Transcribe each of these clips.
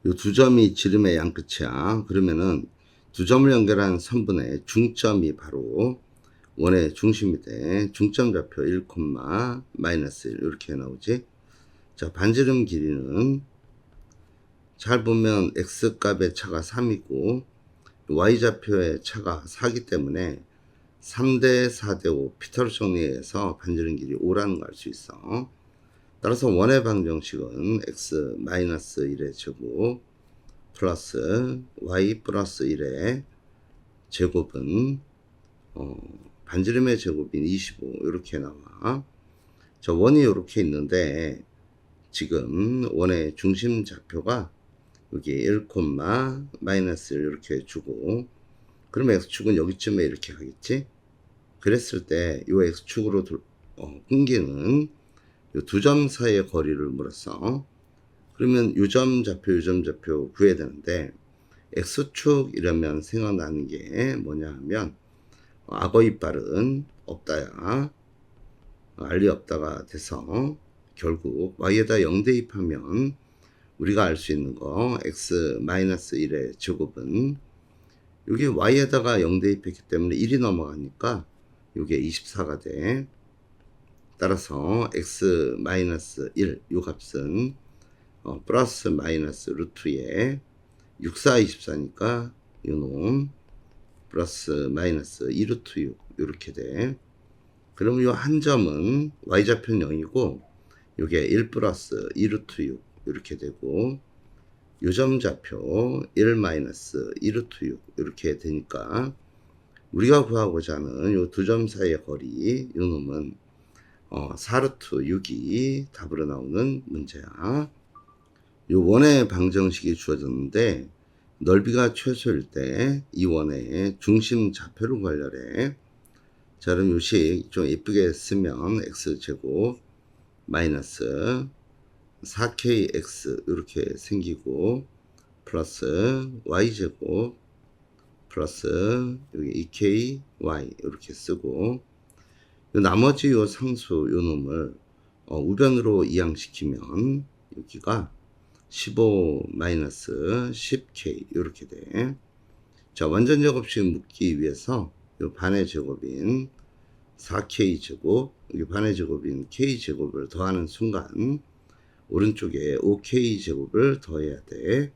요 두 점이 지름의 양끝이야. 그러면은 두 점을 연결한 선분의 중점이 바로 원의 중심이 돼. 중점 좌표 1, 마이너스 1 이렇게 나오지. 자, 반지름 길이는 잘 보면 x 값의 차가 3이고 y 좌표의 차가 4기 때문에 3대 4대 5 피타로 정리해서 반지름 길이 5라는 걸 알 수 있어. 따라서 원의 방정식은 x 마이너스 1의 제곱 플러스 y 플러스 1의 제곱은 반지름의 제곱인 25 이렇게 나와. 자, 원이 이렇게 있는데 지금 원의 중심 좌표가 여기 1, 마이너스 1 이렇게 주고, 그러면 x축은 여기쯤에 이렇게 가겠지. 그랬을 때 요 x축으로 끊기는 요 두 점 사이의 거리를 물었어. 그러면 요 점 좌표 구해야 되는데 x축 이러면 생각나는 게 뭐냐 하면 악어 이빨은 없다야. 알리 없다가 돼서 결국 y에다 0 대입하면 우리가 알 수 있는 거 x 마이너스 1의 제곱은 여기 y에다가 0 대입했기 때문에 1이 넘어가니까 이게 24가 돼. 따라서 x 마이너스 1 요 값은 플러스 마이너스 루트에 6, 4, 24니까 요놈 플러스 마이너스 2루트 6 이렇게 돼. 그럼 요 한 점은 y좌표는 0이고 요게 1 플러스 2루트 6 이렇게 되고 요 점 좌표 1 마이너스 2루트 6 이렇게 되니까 우리가 구하고자 하는 요 두 점 사이의 거리 요 놈은 4루트 6이 답으로 나오는 문제야. 요 원의 방정식이 주어졌는데 넓이가 최소일 때 이 원의 중심 좌표를 구하려래. 자, 그럼 요식 좀 예쁘게 쓰면 x제곱 마이너스 4kx 이렇게 생기고 플러스 y제곱 플러스 여기 2ky 이렇게 쓰고 요 나머지 요 상수 요 놈을 우변으로 이항시키면 여기가 15 마이너스 10k 이렇게 돼. 자, 완전 제곱식 묻기 위해서 요 반의 제곱인 4k 제곱 여기 반의 제곱인 k 제곱을 더하는 순간 오른쪽에 5k 제곱을 더해야 돼.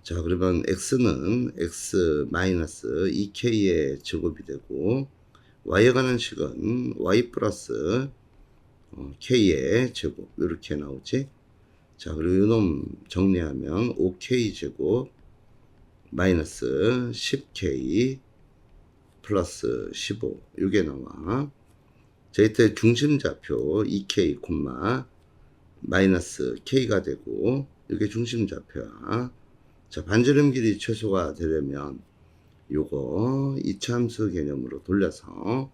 자, 그러면 x는 x 마이너스 2k의 제곱이 되고 y에 관한 식은 y 플러스 k의 제곱 이렇게 나오지. 자, 그리고 이놈 정리하면 5k 제곱 마이너스 10k 플러스 15 이게 나와. 자, 이때 중심 좌표 2k 마이너스 k가 되고 이게 중심 좌표야. 자, 반지름 길이 최소가 되려면 요거 이차함수 개념으로 돌려서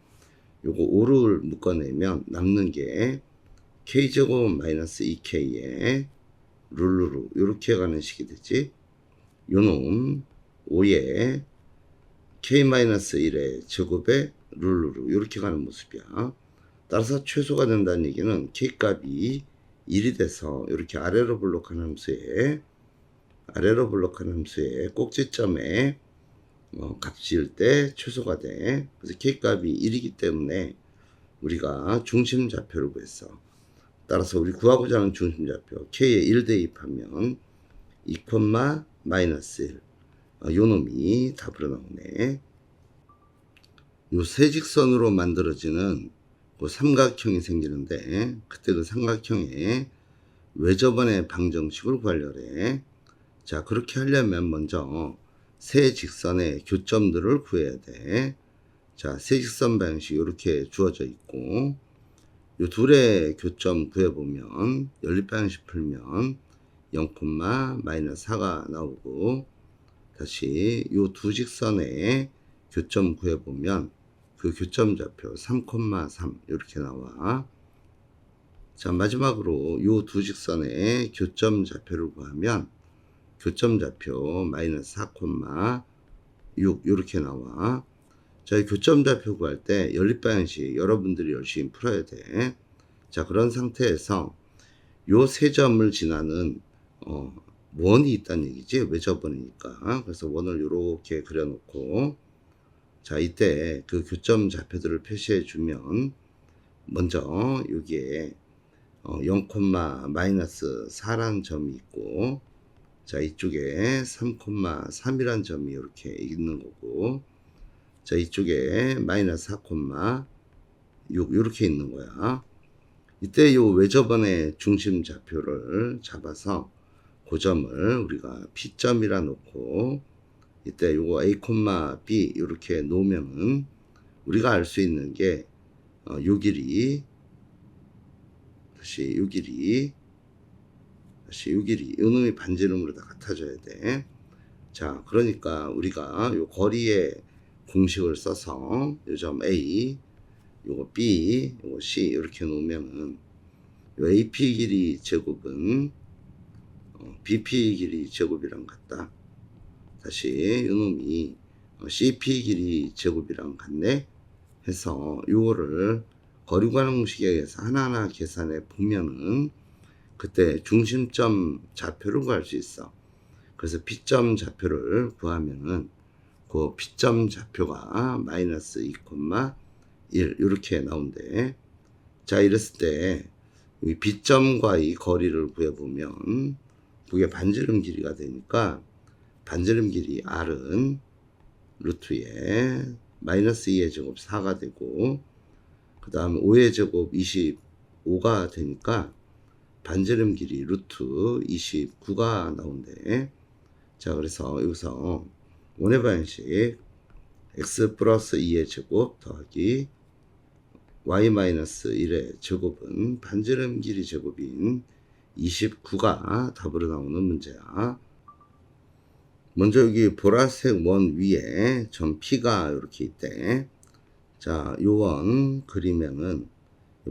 요거 5를 묶어내면 남는 게 k제곱 마이너스 2k에 룰루루 이렇게 가는 식이 되지. 요놈 5에 k-1의 제곱에 룰루루 이렇게 가는 모습이야. 따라서 최소가 된다는 얘기는 k값이 1이 돼서 이렇게 아래로 블록한 함수에 꼭지점에 값일 때 최소가 돼. 그래서 k값이 1이기 때문에 우리가 중심 좌표를 구했어. 따라서 우리 구하고자 하는 중심 좌표 k에 1 대입하면 2, 마이너스 1 요 놈이 답으로 나오네. 요 세직선으로 만들어지는 그 삼각형이 생기는데 그때 그 삼각형의 외접원의 방정식을 구하려래. 자, 그렇게 하려면 먼저 세 직선의 교점들을 구해야 돼. 자, 세 직선 방식 이렇게 주어져 있고 요 둘의 교점 구해보면 연립 방식 풀면 0, 마이너스 4가 나오고 다시 요 두 직선의 교점 구해보면 그 교점 좌표 3, 3 이렇게 나와. 자, 마지막으로 요 두 직선의 교점 좌표를 구하면 교점 좌표 마이너스 4, 6 이렇게 나와. 자, 이 교점 좌표 구할 때 연립 방식 여러분들이 열심히 풀어야 돼. 자, 그런 상태에서 요 세 점을 지나는 원이 있다는 얘기지. 외접원이니까. 그래서 원을 요렇게 그려놓고, 자, 이때 그 교점 좌표들을 표시해 주면, 먼저 여기에 0, 마이너스 4라는 점이 있고, 자, 이쪽에 3, 3이라는 점이 이렇게 있는 거고, 자, 이쪽에 마이너스 4, 6 이렇게 있는 거야. 이때 요 외접원의 중심 좌표를 잡아서 그 점을 우리가 P점이라 놓고, 이때 요거 A, B 이렇게 놓으면은 우리가 알 수 있는 게 요 길이 다시 요 길이 요 놈이 반지름으로 다 같아져야 돼. 자, 그러니까 우리가 요 거리의 공식을 써서 요 점 A, 요거 B, 요거 C 이렇게 놓으면은 요 AP 길이 제곱은 BP 길이 제곱이랑 같다. 다시 요 놈이 CP 길이 제곱이랑 같네 해서 요거를 거리구간 공식에 의해서 하나하나 계산해 보면은 그때 중심점 좌표를 구할 수 있어. 그래서 P점 좌표를 구하면은 그 P점 좌표가 마이너스 2, 1 이렇게 나온대. 자, 이랬을 때 이 B점과 이 거리를 구해보면 그게 반지름 길이가 되니까 반지름 길이 R은 루트에 마이너스 2의 제곱 4가 되고, 그 다음 5의 제곱 25가 되니까 반지름 길이 루트 29가 나온대. 자, 그래서 여기서 원의 방식 x 플러스 2의 제곱 더하기 y 마이너스 1의 제곱은 반지름 길이 제곱인 29가 답으로 나오는 문제야. 먼저 여기 보라색 원 위에 점 P가 이렇게 있대. 자, 요 원 그리면은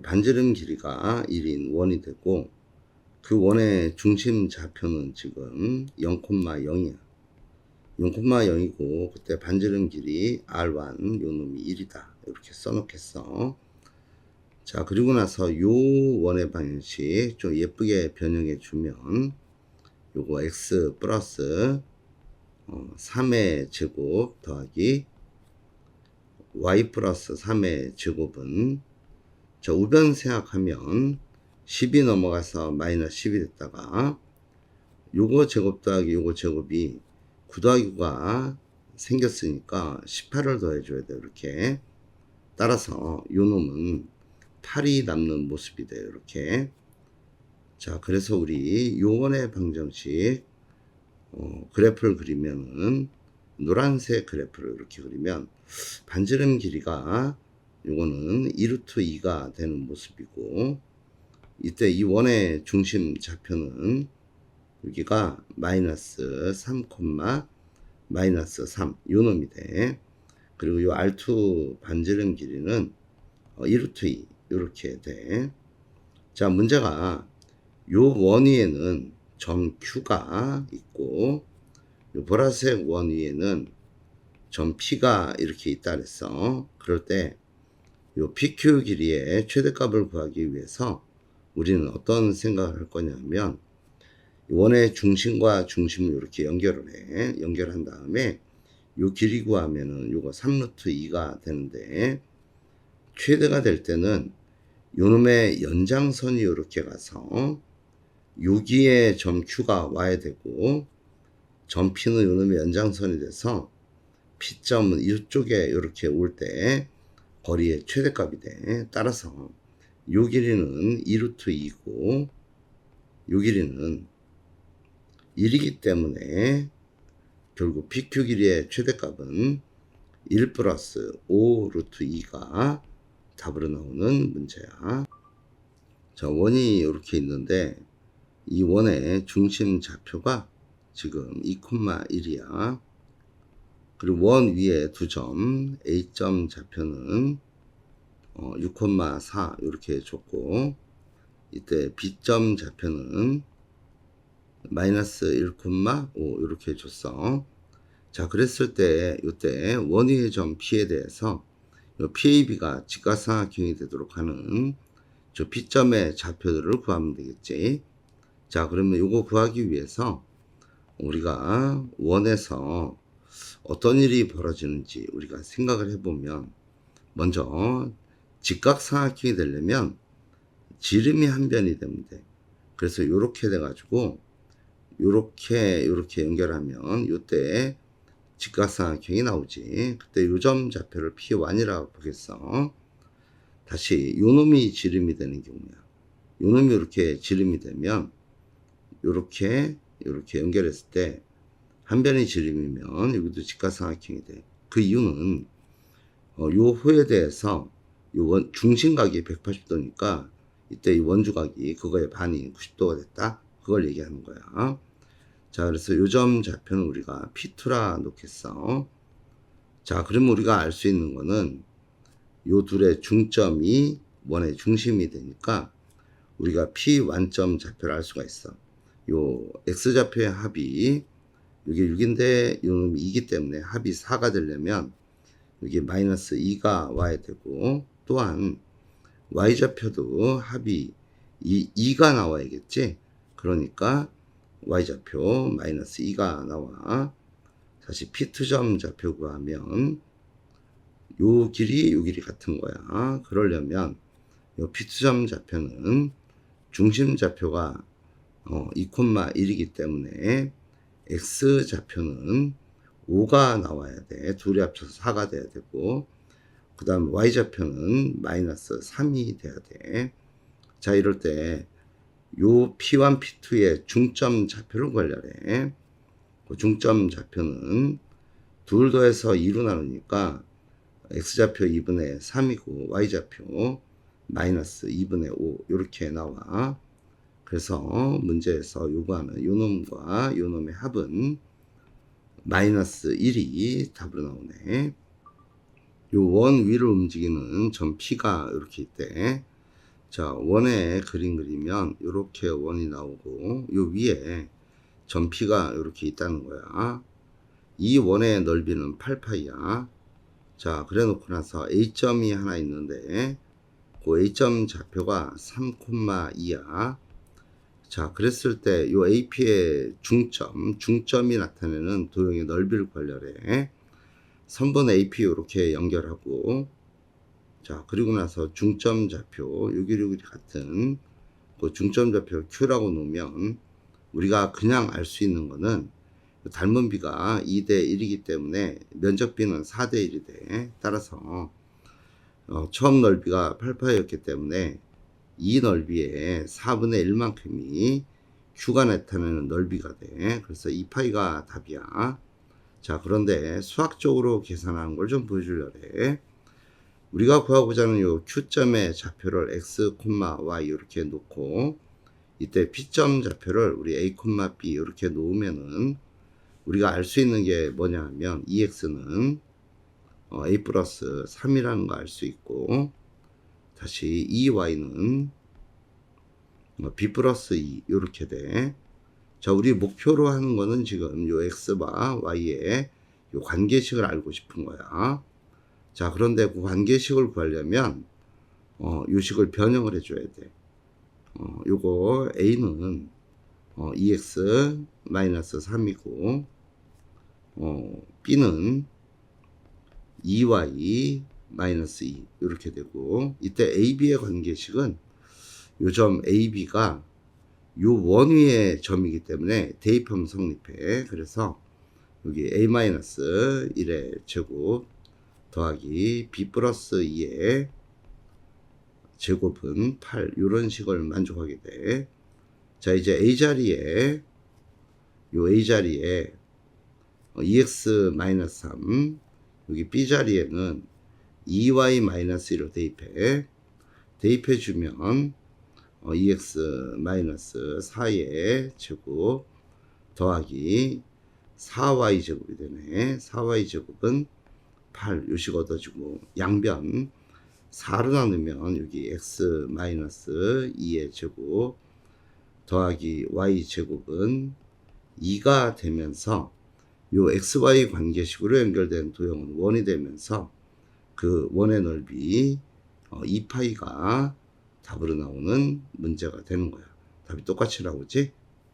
반지름 길이가 1인 원이 되고, 그 원의 중심 좌표는 지금 0,0이야. 0,0이고, 그때 반지름 길이 R1, 요 놈이 1이다. 이렇게 써놓겠어. 자, 그리고 나서 요 원의 방식 좀 예쁘게 변형해 주면, 요거 x 플러스 3의 제곱 더하기 y 플러스 3의 제곱은, 자, 우변세학하면 10이 넘어가서 마이너스 10이 됐다가 요거 제곱 더하기 요거 제곱이 9 더하기 9가 생겼으니까 18을 더해줘야 돼요. 이렇게. 따라서 요 놈은 8이 남는 모습이 돼요. 이렇게. 자, 그래서 우리 요번의 방정식 그래프를 그리면은 노란색 그래프를 이렇게 그리면 반지름 길이가 요거는 2루트 2가 되는 모습이고, 이때 이 원의 중심 좌표는 여기가 마이너스 3, 마이너스 3 요 놈이 돼. 그리고 요 R2 반지름 길이는 2루트 2 요렇게 돼. 자, 문제가 요 원 위에는 점 Q가 있고, 요 보라색 원 위에는 점 P가 이렇게 있다 그랬어. 그럴 때 요 PQ 길이의 최대값을 구하기 위해서 우리는 어떤 생각을 할 거냐면, 원의 중심과 중심을 이렇게 연결을 해. 연결한 다음에 요 길이 구하면은 요거 3루트 2가 되는데, 최대가 될 때는 요놈의 연장선이 이렇게 가서 여기에 점 Q가 와야 되고, 점 P는 요놈의 연장선이 돼서 P점은 이쪽에 이렇게 올 때 거리의 최대값이 돼. 따라서 요 길이는 2루트 2고 요 길이는 1이기 때문에 결국 PQ 길이의 최대값은 1 플러스 5 루트 2가 답으로 나오는 문제야. 자, 원이 이렇게 있는데 이 원의 중심 좌표가 지금 2,1이야. 그리고 원 위에 두 점 A점 좌표는 6,4 이렇게 줬고, 이때 B점 좌표는 마이너스 1,5 이렇게 줬어. 자, 그랬을 때 이때 원 위의 점 P에 대해서 요 PAB가 직각삼각형이 되도록 하는 저 P점의 좌표들을 구하면 되겠지. 자, 그러면 요거 구하기 위해서 우리가 원에서 어떤 일이 벌어지는지 우리가 생각을 해보면, 먼저 직각삼각형이 되려면 지름이 한 변이 되면 돼. 그래서 요렇게 돼가지고 요렇게 연결하면 요때 직각삼각형이 나오지. 그때 요점 좌표를 P1이라고 보겠어. 다시 요 놈이 지름이 되는 경우야. 요 놈이 이렇게 지름이 되면 요렇게 연결했을 때 한 변이 지름이면 여기도 직각삼각형이 돼. 그 이유는 요 호에 대해서 요 중심각이 180도니까 이때 이 원주각이 그거의 반이 90도가 됐다. 그걸 얘기하는 거야. 자, 그래서 요점 좌표는 우리가 P2라 놓겠어. 자, 그러면 우리가 알 수 있는 거는 요 둘의 중점이 원의 중심이 되니까 우리가 P1점 좌표를 알 수가 있어. 요 X좌표의 합이 이게 6인데 요 놈이 2기 때문에 합이 4가 되려면 여기 마이너스 2가 와야 되고, 또한 Y좌표도 합이 2가 나와야겠지. 그러니까 Y좌표 마이너스 2가 나와. 다시 P2점 좌표 구하면 요 길이 같은 거야. 그러려면 요 P2점 좌표는 중심 좌표가 2,1이기 때문에 X좌표는 5가 나와야 돼. 둘이 합쳐서 4가 돼야 되고, 그 다음 Y좌표는 마이너스 3이 돼야 돼. 자, 이럴 때 요 P1, P2의 중점 좌표를 구하려래. 그 중점 좌표는 둘 더해서 2로 나누니까 X좌표 2분의 3이고 Y좌표 마이너스 2분의 5 이렇게 나와. 그래서 문제에서 요구하는 요 놈과 요 놈의 합은 마이너스 1이 답으로 나오네. 요 원 위를 움직이는 점 P가 이렇게 있대. 자, 원에 그림 그리면 이렇게 원이 나오고 요 위에 점 P가 이렇게 있다는 거야. 이 원의 넓이는 8파이야. 자, 그래 놓고 나서 A점이 하나 있는데 그 A점 좌표가 3,2야. 자, 그랬을 때 요 AP의 중점이 나타내는 도형의 넓이를 구하려래. 선분 AP 이렇게 연결하고, 자, 그리고 나서 중점 좌표 요기 같은 그 중점 좌표 Q라고 놓으면 우리가 그냥 알 수 있는 거는 닮은 비가 2대 1이기 때문에 면적 비는 4대 1이 돼. 따라서 처음 넓이가 8파이였기 때문에 이 넓이의 4분의 1만큼이 Q가 나타내는 넓이가 돼. 그래서 2파이가 답이야. 자, 그런데 수학적으로 계산하는 걸 좀 보여주려래. 우리가 구하고자 하는 요 Q점의 좌표를 X, Y 이렇게 놓고, 이때 P점 좌표를 우리 A, B 이렇게 놓으면은 우리가 알 수 있는 게 뭐냐 하면 EX는 A 플러스 3이라는 거 알 수 있고, 다시 EY는 B 플러스 2 이렇게 돼. 자, 우리 목표로 하는 거는 지금 요 X와 Y의 요 관계식을 알고 싶은 거야. 자, 그런데 그 관계식을 구하려면 요 식을 변형을 해줘야 돼. 요거 A는 EX 마이너스 3이고 B는 EY 마이너스 2 이렇게 되고, 이때 AB의 관계식은 요 점 AB가 요 원 위의 점이기 때문에 대입하면 성립해. 그래서 여기 A 마이너스 1의 제곱 더하기 B 플러스 2의 제곱은 8 이런 식을 만족하게 돼. 자, 이제 A 자리에 EX 마이너스 3, 여기 B 자리에는 EY 마이너스 1을 대입해 주면 EX 마이너스 4의 제곱 더하기 4Y 제곱이 되네. 4Y 제곱은 8 요식 얻어지고, 양변 4로 나누면 여기 X 마이너스 2의 제곱 더하기 Y 제곱은 2가 되면서 요 XY 관계식으로 연결된 도형은 원이 되면서 그 원의 넓이 2파이가 답으로 나오는 문제가 되는 거야. 답이 똑같이 나오지?